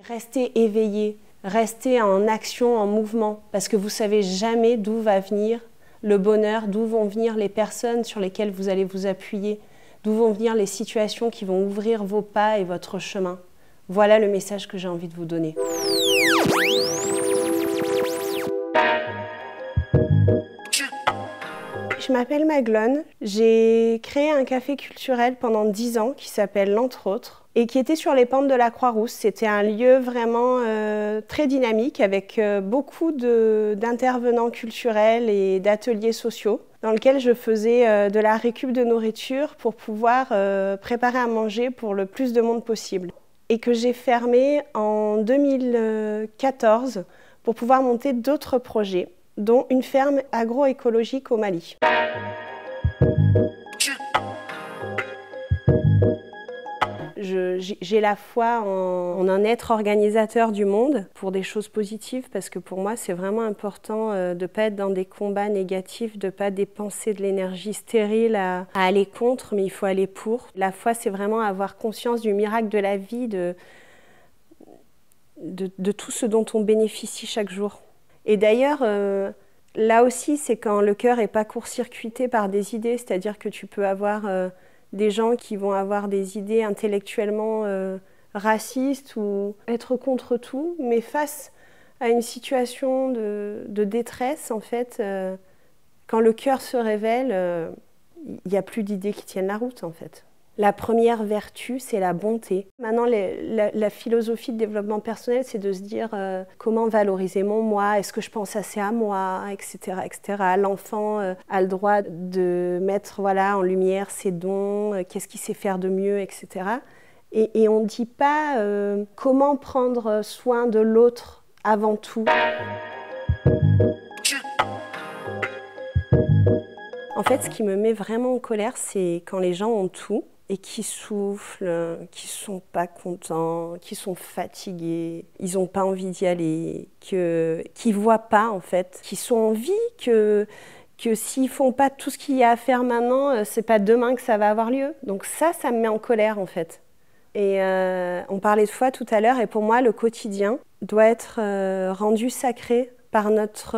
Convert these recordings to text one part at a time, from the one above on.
Restez éveillé, restez en action, en mouvement, parce que vous ne savez jamais d'où va venir le bonheur, d'où vont venir les personnes sur lesquelles vous allez vous appuyer, d'où vont venir les situations qui vont ouvrir vos pas et votre chemin. Voilà le message que j'ai envie de vous donner. Je m'appelle Maglone, j'ai créé un café culturel pendant 10 ans qui s'appelle L'Entre Autres et qui était sur les pentes de la Croix-Rousse. C'était un lieu vraiment très dynamique avec beaucoup d'intervenants culturels et d'ateliers sociaux dans lequel je faisais de la récup de nourriture pour pouvoir préparer à manger pour le plus de monde possible. Et que j'ai fermé en 2014 pour pouvoir monter d'autres projets, dont une ferme agroécologique au Mali. J'ai la foi en un être organisateur du monde pour des choses positives, parce que pour moi c'est vraiment important de ne pas être dans des combats négatifs, de ne pas dépenser de l'énergie stérile à aller contre, mais il faut aller pour. La foi, c'est vraiment avoir conscience du miracle de la vie, de tout ce dont on bénéficie chaque jour. Et d'ailleurs, là aussi, c'est quand le cœur n'est pas court-circuité par des idées, c'est-à-dire que tu peux avoir des gens qui vont avoir des idées intellectuellement racistes ou être contre tout, mais face à une situation de détresse, en fait, quand le cœur se révèle, il n'y a plus d'idées qui tiennent la route, en fait. La première vertu, c'est la bonté. Maintenant, la philosophie de développement personnel, c'est de se dire comment valoriser mon moi, est-ce que je pense assez à moi, etc., etc. L'enfant a le droit de mettre en lumière ses dons, qu'est-ce qu'il sait faire de mieux, etc. Et on ne dit pas comment prendre soin de l'autre avant tout. En fait, ce qui me met vraiment en colère, c'est quand les gens ont tout et qui soufflent, qui sont pas contents, qui sont fatigués, ils n'ont pas envie d'y aller, qui voient pas en fait, qui sont en vie, que s'ils font pas tout ce qu'il y a à faire maintenant, c'est pas demain que ça va avoir lieu. Donc ça me met en colère en fait. Et on parlait de foi tout à l'heure, et pour moi, le quotidien doit être rendu sacré par notre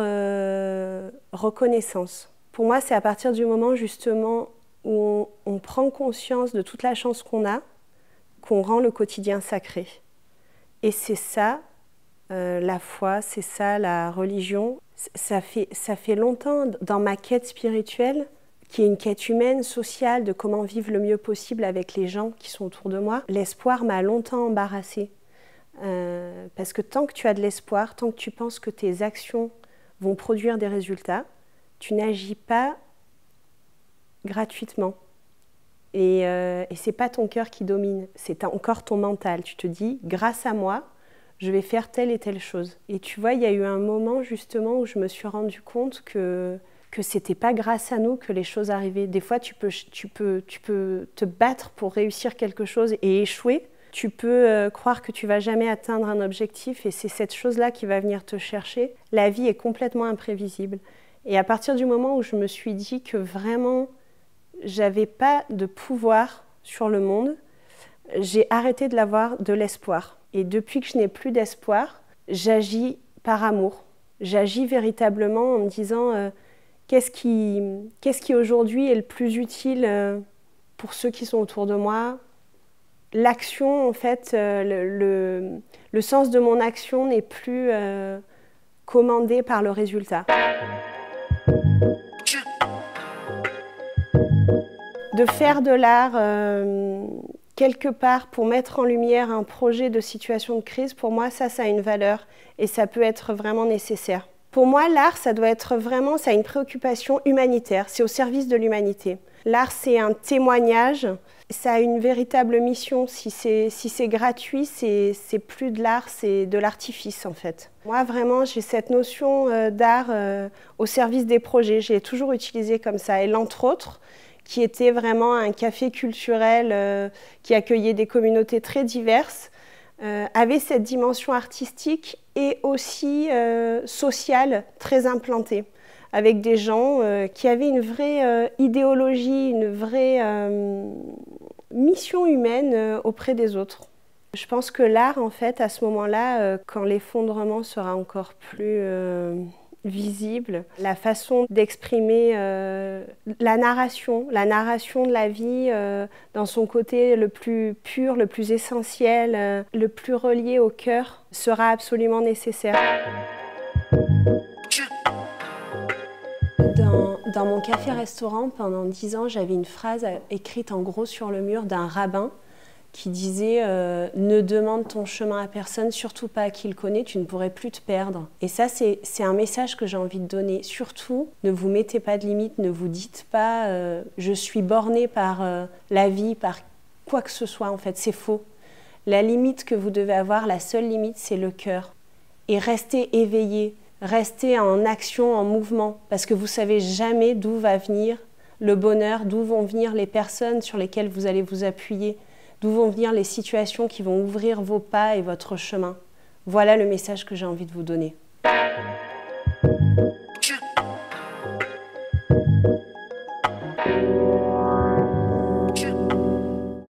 reconnaissance. Pour moi, c'est à partir du moment justement où on prend conscience de toute la chance qu'on a, qu'on rend le quotidien sacré. Et c'est ça, la foi, c'est ça, la religion. Ça fait longtemps dans ma quête spirituelle, qui est une quête humaine, sociale, de comment vivre le mieux possible avec les gens qui sont autour de moi. L'espoir m'a longtemps embarrassée. Parce que tant que tu as de l'espoir, tant que tu penses que tes actions vont produire des résultats, tu n'agis pas gratuitement. Et c'est pas ton cœur qui domine, c'est encore ton mental. Tu te dis, grâce à moi, je vais faire telle et telle chose. Et tu vois, il y a eu un moment justement où je me suis rendu compte que c'était pas grâce à nous que les choses arrivaient. Des fois, tu peux te battre pour réussir quelque chose et échouer. Tu peux croire que tu vas jamais atteindre un objectif, et c'est cette chose-là qui va venir te chercher. La vie est complètement imprévisible. Et à partir du moment où je me suis dit que vraiment, j'avais pas de pouvoir sur le monde, j'ai arrêté de l'avoir de l'espoir. Et depuis que je n'ai plus d'espoir, j'agis par amour. J'agis véritablement en me disant qu'est-ce qui aujourd'hui est le plus utile pour ceux qui sont autour de moi. L'action, en fait, le sens de mon action n'est plus commandé par le résultat. De faire de l'art quelque part pour mettre en lumière un projet de situation de crise, pour moi, ça a une valeur et ça peut être vraiment nécessaire. Pour moi, l'art, ça a une préoccupation humanitaire, c'est au service de l'humanité. L'art, c'est un témoignage, ça a une véritable mission. Si c'est gratuit, c'est plus de l'art, c'est de l'artifice en fait. Moi, vraiment, j'ai cette notion d'art au service des projets, j'ai toujours utilisé comme ça. Et l'entre autres, qui était vraiment un café culturel qui accueillait des communautés très diverses, avait cette dimension artistique et aussi sociale très implantée, avec des gens qui avaient une vraie idéologie, une vraie mission humaine auprès des autres. Je pense que l'art, en fait, à ce moment-là, quand l'effondrement sera encore plus visible, la façon d'exprimer la narration de la vie dans son côté le plus pur, le plus essentiel, le plus relié au cœur, sera absolument nécessaire. Dans mon café-restaurant, pendant 10 ans, j'avais une phrase écrite en gros sur le mur d'un rabbin qui disait ne demande ton chemin à personne, surtout pas à qui le connaît, tu ne pourrais plus te perdre. Et ça, c'est un message que j'ai envie de donner. Surtout, ne vous mettez pas de limites, ne vous dites pas je suis borné par la vie, par quoi que ce soit. En fait, c'est faux. La limite que vous devez avoir, la seule limite, c'est le cœur. Et restez éveillé, restez en action, en mouvement, parce que vous savez jamais d'où va venir le bonheur, d'où vont venir les personnes sur lesquelles vous allez vous appuyer, d'où vont venir les situations qui vont ouvrir vos pas et votre chemin. Voilà le message que j'ai envie de vous donner.